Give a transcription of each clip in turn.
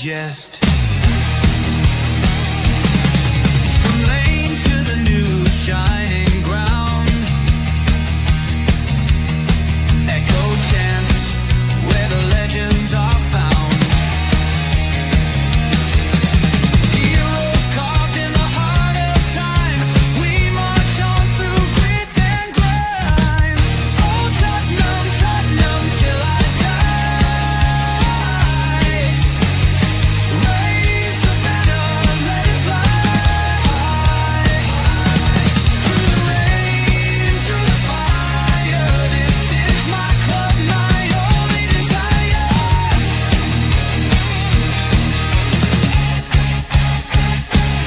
digest. From lane to the new shining ground, echo chants where the legends are found. Heroes carved in the heart of time, we march on through grit and grime. Oh Tottenham, Tottenham till I die. Raise the banner, let it fly. Through the rain, through the fire, this is my club, my only desire.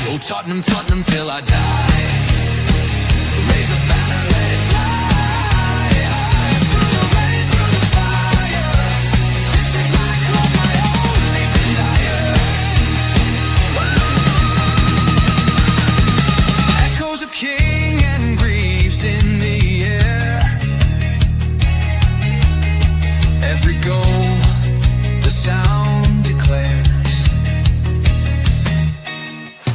Oh Tottenham, Tottenham till I die. Raise the banner, let it fly. Through the rain, through the fire, this is my club, my only desire. Echoes of King and Greaves in the air. Every goal, the sound declares.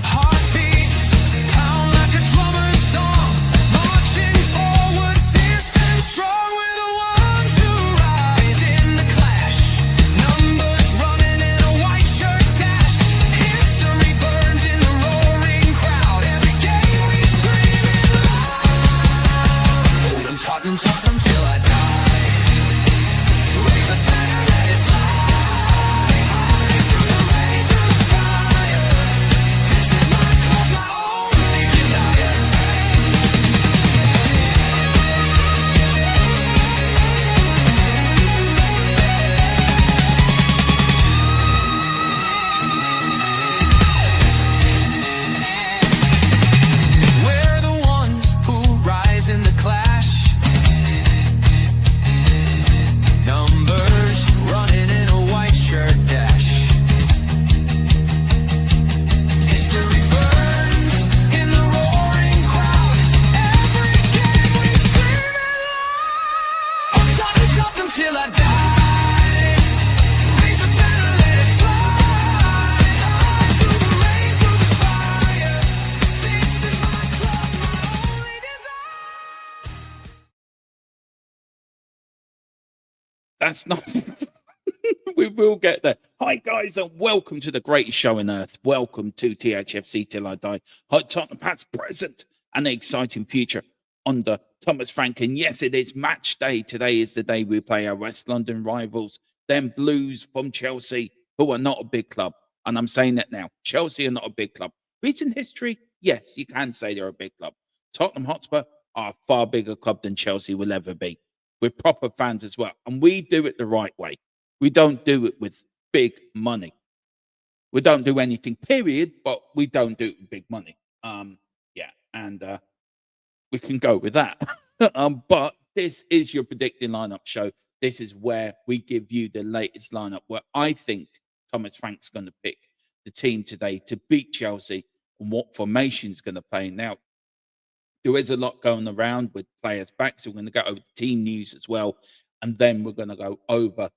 Heartbeats pound like a drummer's song, marching forward, fierce and strong. We're the ones who rise in the clash. Numbers running in a white shirt dash. History burns in the roaring crowd. Every game we scream it loud. I'm Tottenham, Tottenham till I die. Raise the banner, let it fly. Through the rain, through the fire, this is my club, my only desire. We're the ones who rise in the clash. Numbers running in a white shirt dash. History burns in the roaring crowd. Every game we scream it loud. I'm Tottenham, Tottenham till I die. Raise the banner, let it fly. Through the rain, through the fire, this is my club, my only desire. That's not. We will get there. Hi, guys, and welcome to the greatest show on earth. Welcome to THFC Till I Die. Hi, Tottenham Pat's present and the exciting future under Thomas Frank. And yes, it is match day. Today is the day we play our West London rivals, them Blues from Chelsea, who are not a big club. And I'm saying that now. Chelsea are not a big club. Recent history, yes, you can say they're a big club. Tottenham Hotspur are a far bigger club than Chelsea will ever be. We're proper fans as well. And we do it the right way. We don't do it with big money. We don't do anything, period, but we don't do it with big money. We can go with that. But this is your predicting lineup show. This is where we give you the latest lineup, where I think Thomas Frank's going to pick the team today to beat Chelsea and what formation's going to play. Now, there is a lot going around with players back, so we're going to go over the team news as well, and then we're going to go over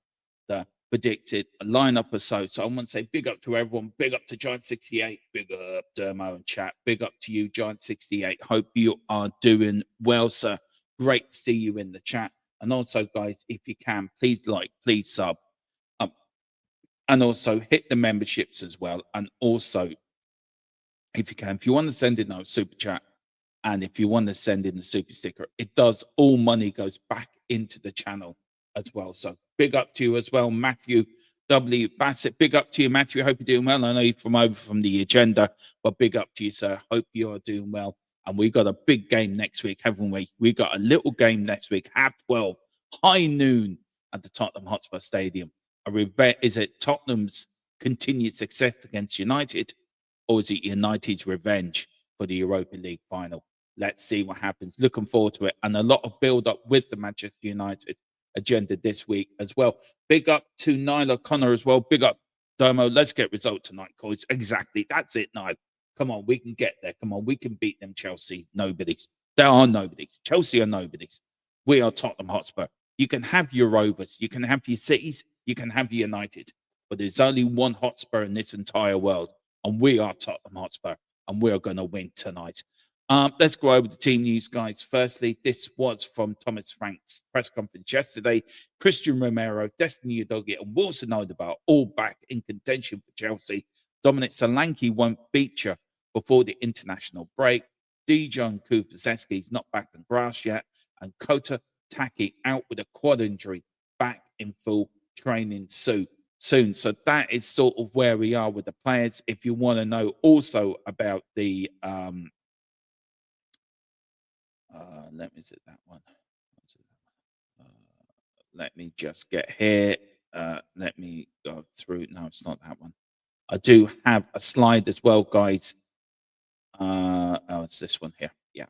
the predicted lineup or so. So I want to say big up to everyone, big up to Giant68, big up Dermo and chat, big up to you, Giant68. Hope you are doing well, sir. Great to see you in the chat. And also, guys, if you can, please like, please sub, and also hit the memberships as well. And also, if you can, if you want to send in a super chat, and if you want to send in the super sticker, it does. All money goes back into the channel as well. So big up to you as well, Matthew W. Bassett. Big up to you, Matthew. I hope you're doing well. I know you're from over from the agenda, but big up to you, sir. Hope you are doing well. And we got a big game next week, haven't we? We got a little game next week, 12:30, high noon at the Tottenham Hotspur Stadium. Is it Tottenham's continued success against United, or is it United's revenge for the Europa League final? Let's see what happens. Looking forward to it. And a lot of build-up with the Manchester United agenda this week as well. Big up to Nyla Connor as well. Big up, Domo. Let's get result tonight, guys. Exactly. That's it, Nyla. Come on, we can get there. Come on, we can beat them Chelsea nobodies. There are nobodies. Chelsea are nobodies. We are Tottenham Hotspur. You can have your Rovers. You can have your Cities. You can have your United. but there's only one Hotspur in this entire world, and we are Tottenham Hotspur, and we are going to win tonight. Let's go over the team news, guys. Firstly, this was from Thomas Frank's press conference yesterday. Christian Romero, Destiny Udogie, and Wilson Odegaard all back in contention for Chelsea. Dominic Solanke won't feature before the international break. Dijon Kufazeski is not back on grass yet, and Kota Taki out with a quad injury, back in full training soon. So that is sort of where we are with the players. If you want to know also about the let me see that one. Let me just get here. Let me go through. No, it's not that one. I do have a slide as well, guys. Oh, it's this one here. Yeah,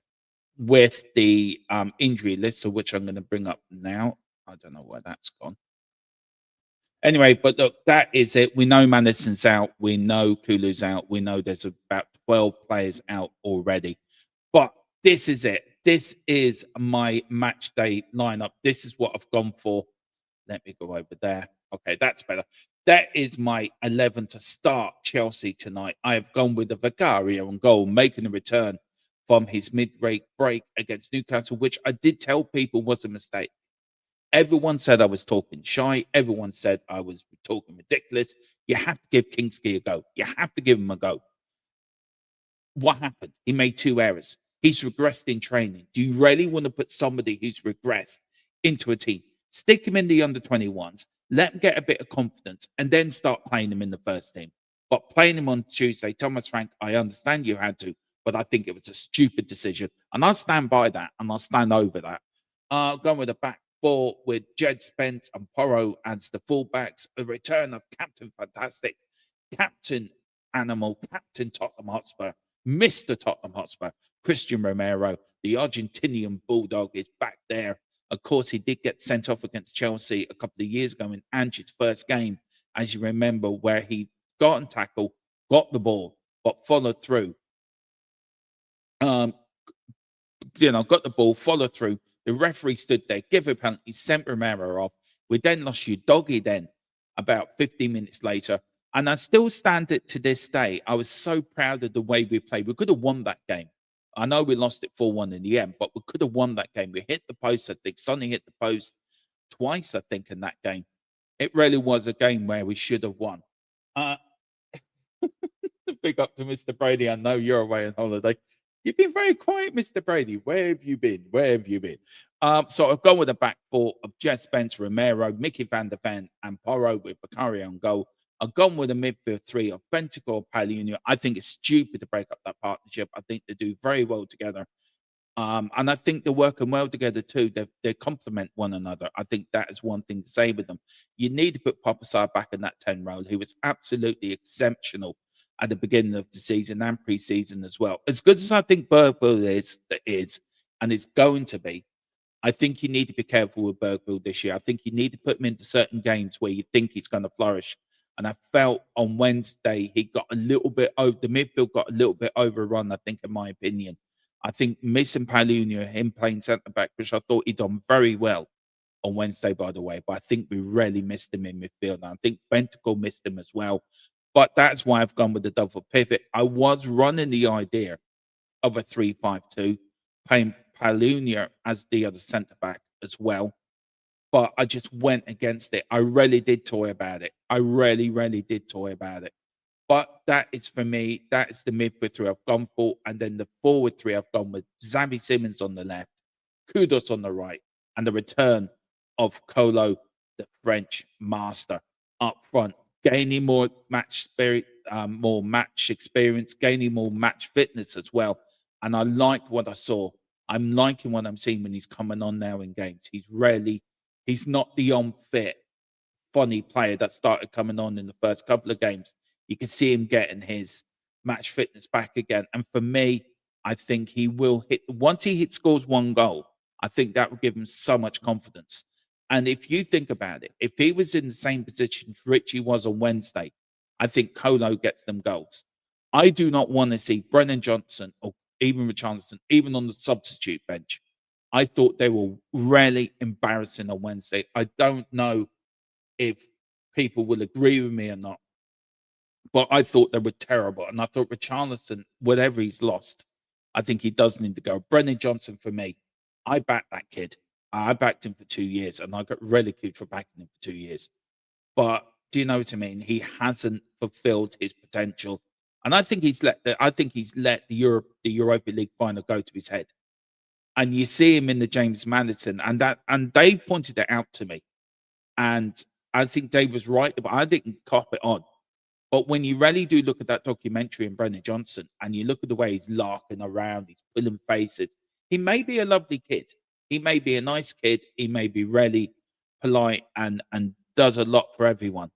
with the injury list, of which I'm going to bring up now. I don't know where that's gone. Anyway, but look, that is it. We know Madison's out. We know Kulu's out. We know there's about 12 players out already. But this is it. This is my match day lineup. This is what I've gone for. Let me go over there. Okay, that's better. That is my 11 to start Chelsea tonight. I have gone with the Vicario on goal, making a return from his mid-break break against Newcastle, which I did tell people was a mistake. Everyone said I was talking shy. Everyone said I was talking ridiculous. You have to give Kingsley a go. You have to give him a go. What happened? He made 2 errors. He's regressed in training. Do you really want to put somebody who's regressed into a team? Stick him in the under-21s, let him get a bit of confidence, and then start playing him in the first team. But playing him on Tuesday, Thomas Frank, I understand you had to, but I think it was a stupid decision. And I'll stand by that, and I'll stand over that. Going with a back 4 with Jed Spence and Porro as the fullbacks. A return of Captain Fantastic, Captain Animal, Captain Tottenham Hotspur, Mr. Tottenham Hotspur, Christian Romero, the Argentinian Bulldog is back there. Of course, he did get sent off against Chelsea a couple of years ago in Ange's first game, as you remember, where he got on tackle, got the ball, but followed through. Got the ball, followed through. The referee stood there, gave a penalty, sent Romero off. We then lost Udogie then about 15 minutes later. And I still stand it to this day. I was so proud of the way we played. We could have won that game. I know we lost it 4-1 in the end, but we could have won that game. We hit the post, I think. Sonny hit the post twice, I think, in that game. It really was a game where we should have won. Big up to Mr. Brady. I know you're away on holiday. You've been very quiet, Mr. Brady. Where have you been? Where have you been? So I've gone with a back 4 of Jess Spence, Romero, Mickey van der Ven, and Porro with Vicario on goal. I've gone with a midfield 3 of Bentancur, Palhinha. I think it's stupid to break up that partnership. I think they do very well together. And I think they're working well together too. They complement one another. I think that is one thing to say with them. You need to put Papasar back in that 10 role, who was absolutely exceptional at the beginning of the season and pre-season as well. As good as I think Bergville is and is going to be, I think you need to be careful with Bergville this year. I think you need to put him into certain games where you think he's going to flourish. And I felt on Wednesday he got a little bit over, the midfield got a little bit overrun, I think, in my opinion. I think missing Palhinha, him playing centre back, which I thought he'd done very well on Wednesday, by the way, but I think we really missed him in midfield. And I think Bentancur missed him as well. But that's why I've gone with the double pivot. I was running the idea of a 3-5-2, playing Palhinha as the other centre back as well. But I just went against it. I really did toy about it. I really, really did toy about it. But that is for me. That is the midfield 3 I've gone for. And then the forward 3 I've gone with Xavi Simmons on the left, Kudos on the right, and the return of Kolo, the French master, up front, gaining more match spirit, more match experience, gaining more match fitness as well. And I liked what I saw. I'm liking what I'm seeing when he's coming on now in games. He's not the unfit, funny player that started coming on in the first couple of games. You can see him getting his match fitness back again. And for me, I think he will hit, once he scores 1 goal, I think that will give him so much confidence. And if you think about it, if he was in the same position Richie was on Wednesday, I think Kolo gets them goals. I do not want to see Brennan Johnson or even Richarlison, even on the substitute bench. I thought they were really embarrassing on Wednesday. I don't know if people will agree with me or not, but I thought they were terrible. And I thought Richarlison, whatever he's lost, I think he does need to go. Brennan Johnson, for me, I backed that kid. I backed him for 2 years, and I got ridiculed for backing him for 2 years. But do you know what I mean? He hasn't fulfilled his potential, and I think he's let the Europa League final go to his head. And you see him in the James Maddison, and Dave pointed it out to me, and I think Dave was right, but I didn't cop it on. But when you really do look at that documentary on Brennan Johnson, and you look at the way he's larking around, he's pulling faces, he may be a lovely kid. He may be a nice kid. He may be really polite and does a lot for everyone.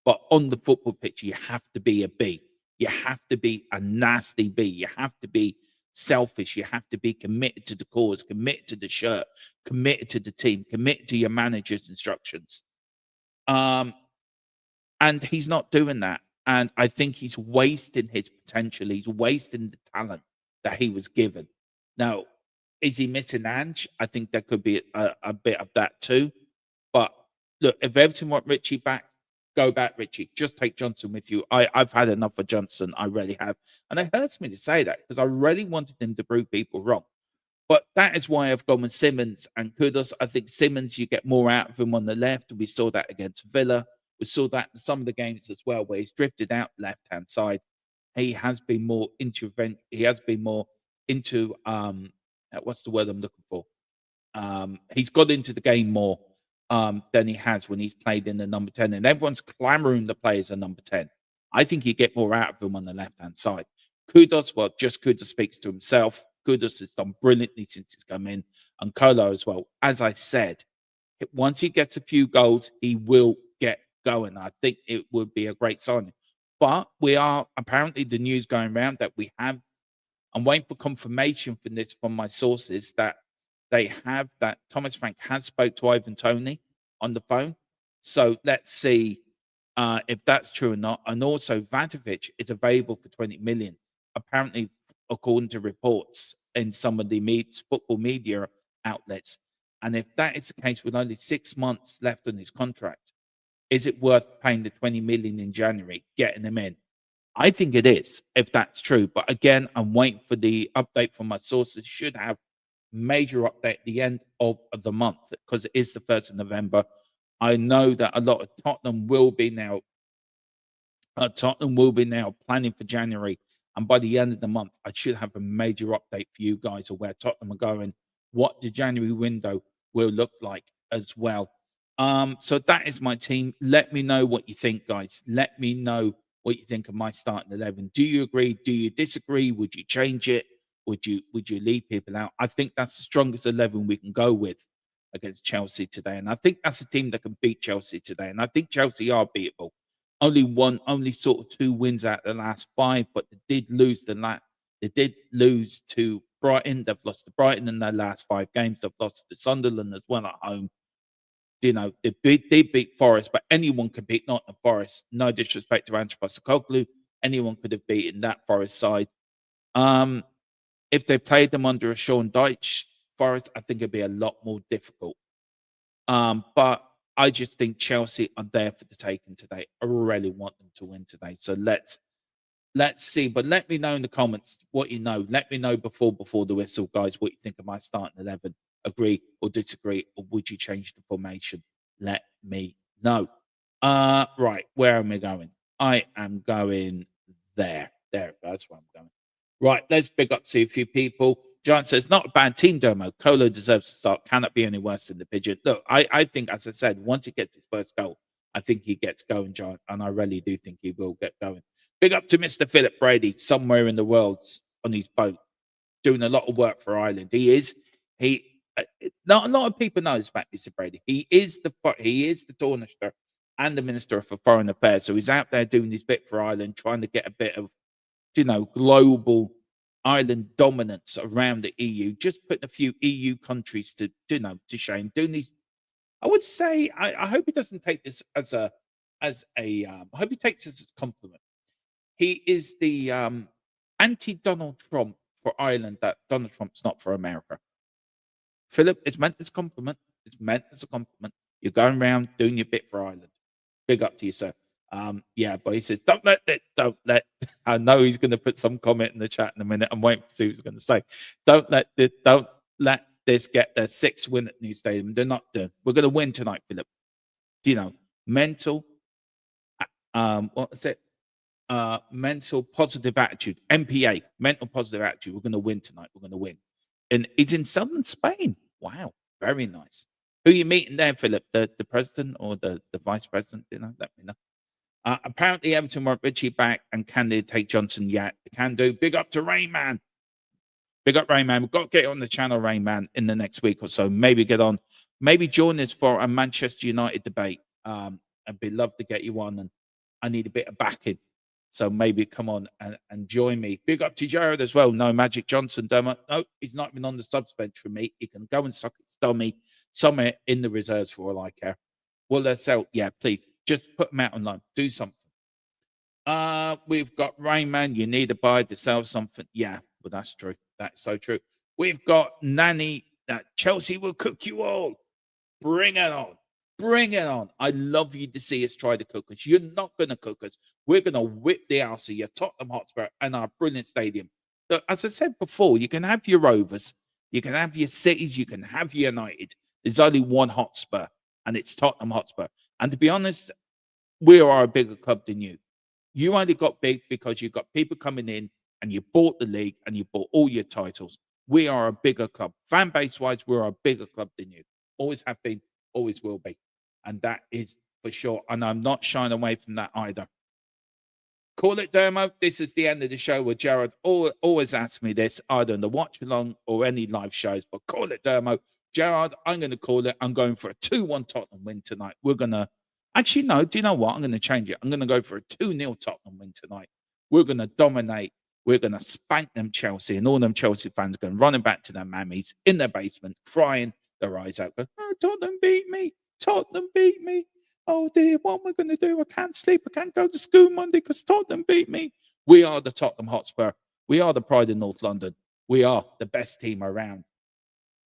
But on the football pitch, you have to be a B. You have to be a nasty B. You have to be selfish. You have to be committed to the cause, committed to the shirt, committed to the team, committed to your manager's instructions. And he's not doing that. And I think he's wasting his potential. He's wasting the talent that he was given. Now, is he missing Ange? I think there could be a bit of that too. But look, if Everton want Richie back, go back, Richie. Just take Johnson with you. I've had enough of Johnson. I really have. And it hurts me to say that because I really wanted him to prove people wrong. But that is why I've gone with Simmons and Kudos. I think Simmons, you get more out of him on the left. We saw that against Villa. We saw that in some of the games as well, where he's drifted out left-hand side. He has been more intervention. He has been more into what's the word I'm looking for? He's got into the game more than he has when he's played in the number 10. And everyone's clamoring to play as a number 10. I think you get more out of him on the left-hand side. Kudos, well, just Kudos speaks to himself. Kudos has done brilliantly since he's come in. And Kolo as well. As I said, once he gets a few goals, he will get going. I think it would be a great signing. But we are apparently the news going around that we have. I'm waiting for confirmation from this from my sources that they have that Thomas Frank has spoke to Ivan Toney on the phone. So let's see if that's true or not. And also Vadovic is available for 20 million. Apparently, according to reports in some of the football media outlets. And if that is the case with only 6 months left on his contract, is it worth paying the 20 million in January, getting him in? I think it is, if that's true. But again, I'm waiting for the update from my sources. Should have major update at the end of the month because it is the 1st of November. I know that a lot of Tottenham will be now planning for January. And by the end of the month, I should have a major update for you guys of where Tottenham are going, what the January window will look like as well. So that is my team. Let me know what you think, guys. Let me know what you think of my starting 11. Do you agree? Do you disagree? Would you change it? Would you leave people out? I think that's the strongest 11 we can go with against Chelsea today. And I think that's a team that can beat Chelsea today. And I think Chelsea are beatable. Only sort of 2 wins out of the last 5, but they did lose to Brighton. They've lost to Brighton in their last 5 games. They've lost to Sunderland as well at home. You know, they beat Forest, but anyone can beat Nottingham Forest. No disrespect to Ange Postecoglou. Anyone could have beaten that Forest side. If they played them under a Sean Dyche Forest, I think it'd be a lot more difficult. But I just think Chelsea are there for the taking today. I really want them to win today. So let's see. But let me know in the comments what you know. Let me know before the whistle, guys, what you think of my starting 11. Agree or disagree, or would you change the formation? Let me know. Right, where am I going? I am going there. There, that's where I'm going. Right, let's big up to a few people. John says, not a bad team, Domo. Kolo deserves to start. Cannot be any worse than the Pigeon. Look, I think, as I said, once he gets his first goal, I think he gets going, John, and I really do think he will get going. Big up to Mr. Philip Brady, somewhere in the world on his boat, doing a lot of work for Ireland. He is. Not a lot of people know this about Mr. Brady. He is the Taoiseach and the Minister for Foreign Affairs. So he's out there doing his bit for Ireland, trying to get a bit of, global Ireland dominance around the EU. Just putting a few EU countries to shame. Doing these, I would say, I hope he doesn't take this as a I hope he takes this as a compliment. He is the anti-Donald Trump for Ireland that Donald Trump's not for America. Philip, it's meant as a compliment. It's meant as a compliment. You're going around doing your bit for Ireland. big up to you, sir. Yeah, but he says, don't let. I know he's going to put some comment in the chat in a minute. I'm waiting to see what he's going to say. Don't let this get their 6th win at New Stadium. They're not doing. We're going to win tonight, Philip. You know, mental. What is it? Mental positive attitude. MPA, mental positive attitude. We're going to win tonight. We're going to win. And it's in southern Spain. Wow, very nice. Who are you meeting there, Philip? The president or the vice president? You know, let me know. Apparently, Everton want Richie back, and can they take Johnson? Yeah, they can do. Big up to Rayman. Big up Rayman. We've got to get on the channel, Rayman, in the next week or so. Maybe get on. Maybe join us for a Manchester United debate. I'd be love to get you on, and I need a bit of backing. So maybe come on and join me. Big up to Jared as well. No Magic Johnson, Dermot. No, he's not even on the subs bench for me. He can go and suck his dummy somewhere in the reserves for all I care. Will they sell? Yeah, please. Just put them out online. Do something. We've got Rayman. You need to buy to sell something. Yeah, well, that's true. That's so true. We've got Nanny. That Chelsea will cook you all. Bring it on. Bring it on. I love you to see us try to cook us. You're not going to cook us. We're going to whip the house of your Tottenham Hotspur and our brilliant stadium. Look, as I said before, you can have your Rovers, you can have your Cities, you can have your United. There's only one Hotspur, and it's Tottenham Hotspur. And to be honest, we are a bigger club than you. You only got big because you've got people coming in and you bought the league and you bought all your titles. We are a bigger club. Fan base-wise, we're a bigger club than you. Always have been, always will be. And that is for sure. And I'm not shying away from that either. Call it Dermo. This is the end of the show where Jared always asks me this, either in the watch along or any live shows. But call it Dermo. Gerard, I'm going to call it. I'm going for a 2-1 Tottenham win tonight. We're going to... Actually, no. Do you know what? I'm going to change it. I'm going to go for a 2-0 Tottenham win tonight. We're going to dominate. We're going to spank them Chelsea. And all them Chelsea fans going running back to their mammies in their basement, crying their eyes out. Going, oh, Tottenham beat me. Tottenham beat me. Oh dear, what am I going to do? I can't sleep. I can't go to school Monday because Tottenham beat me. We are the Tottenham Hotspur. We are the pride of North London. We are the best team around.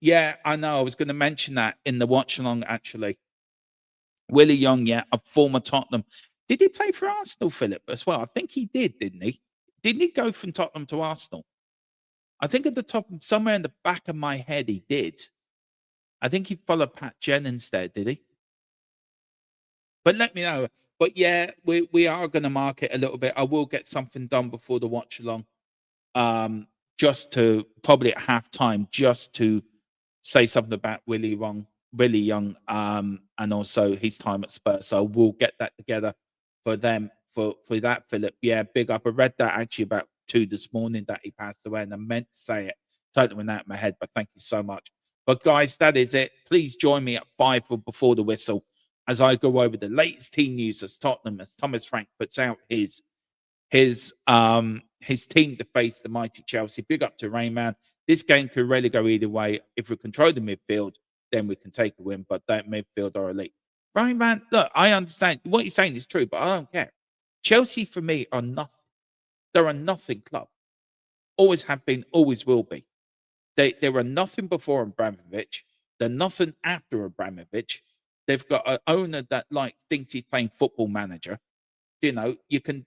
Yeah, I know. I was going to mention that in the watch along, actually. Willie Young, yeah, a former Tottenham. Did he play for Arsenal, Philip, as well? I think he did, didn't he? Didn't he go from Tottenham to Arsenal? I think at the top, somewhere in the back of my head, he did. I think he followed Pat Jennings there, did he? But let me know. But yeah, we are going to mark it a little bit. I will get something done before the watch along, just to probably at halftime, just to say something about Willie Young, and also his time at Spurs. So we'll get that together for them for that, Philip. Yeah, big up. I read that actually about 2 this morning that he passed away, and I meant to say it. Totally went out of my head, but thank you so much. But guys, that is it. Please join me at 5 for Before the Whistle as I go over the latest team news as Tottenham, as Thomas Frank puts out his team to face the mighty Chelsea. Big up to Rayman. This game could really go either way. If we control the midfield, then we can take a win, but that midfield are elite. Rayman, look, I understand. What you're saying is true, but I don't care. Chelsea, for me, are nothing. They're a nothing club. Always have been, always will be. They were nothing before Abramovich. They're nothing after Abramovich. They've got an owner that thinks he's playing Football Manager. You know, you can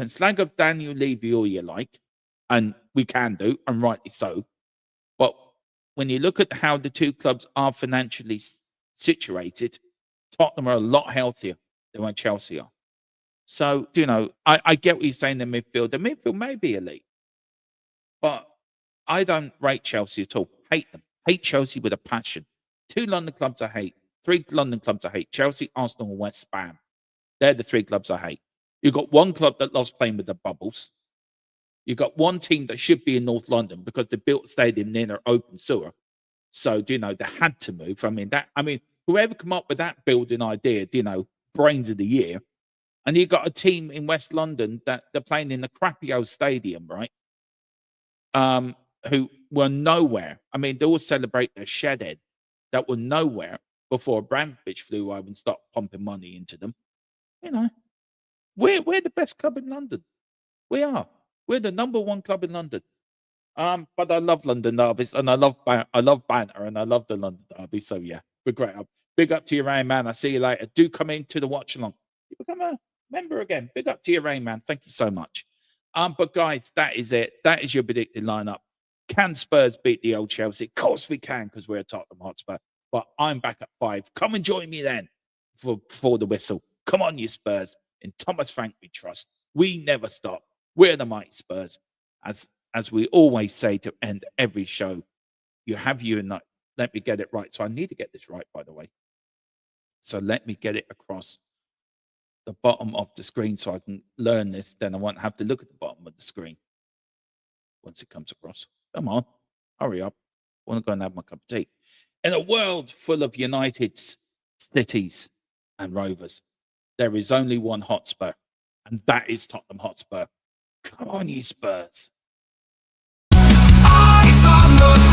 slag up Daniel Levy all you like, and we can do, and rightly so. But when you look at how the two clubs are financially situated, Tottenham are a lot healthier than when Chelsea are. So, you know, I get what you're saying. The midfield may be elite, but I don't rate Chelsea at all. Hate them. Hate Chelsea with a passion. 2 London clubs I hate. 3 London clubs I hate. Chelsea, Arsenal, and West Ham. They're the 3 clubs I hate. You've got one club that loves playing with the bubbles. You've got one team that should be in North London because they built a stadium near their open sewer. So, you know, they had to move. I mean, whoever come up with that building idea, you know, brains of the year. And you've got a team in West London that they're playing in the crappy old stadium, right? Who were nowhere. I mean, they all celebrate their shed head that were nowhere before Abramovich flew over and started pumping money into them. You know, we're the best club in London. We are. We're the number 1 club in London. But I love London derbies, and I love banter, and I love the London derby. So yeah, But great up. Big up to your Rain Man. I'll see you later. Do come into the watch along. You become a member again. Big up to your Rain Man. Thank you so much. But guys, that is it. That is your predicted lineup. Can Spurs beat the old Chelsea? Of course we can, because we're a Tottenham Hotspur. But I'm back at 5. Come and join me then for the whistle. Come on, you Spurs. In Thomas Frank we trust. We never stop. We're the mighty Spurs. As we always say to end every show, you have you and let me get it right. So I need to get this right, by the way. So let me get it across the bottom of the screen so I can learn this. Then I won't have to look at the bottom of the screen once it comes across. Come on, hurry up. I want to go and have my cup of tea. In a world full of United cities and Rovers, there is only one Hotspur, and that is Tottenham Hotspur. Come on, you Spurs. Eyes on the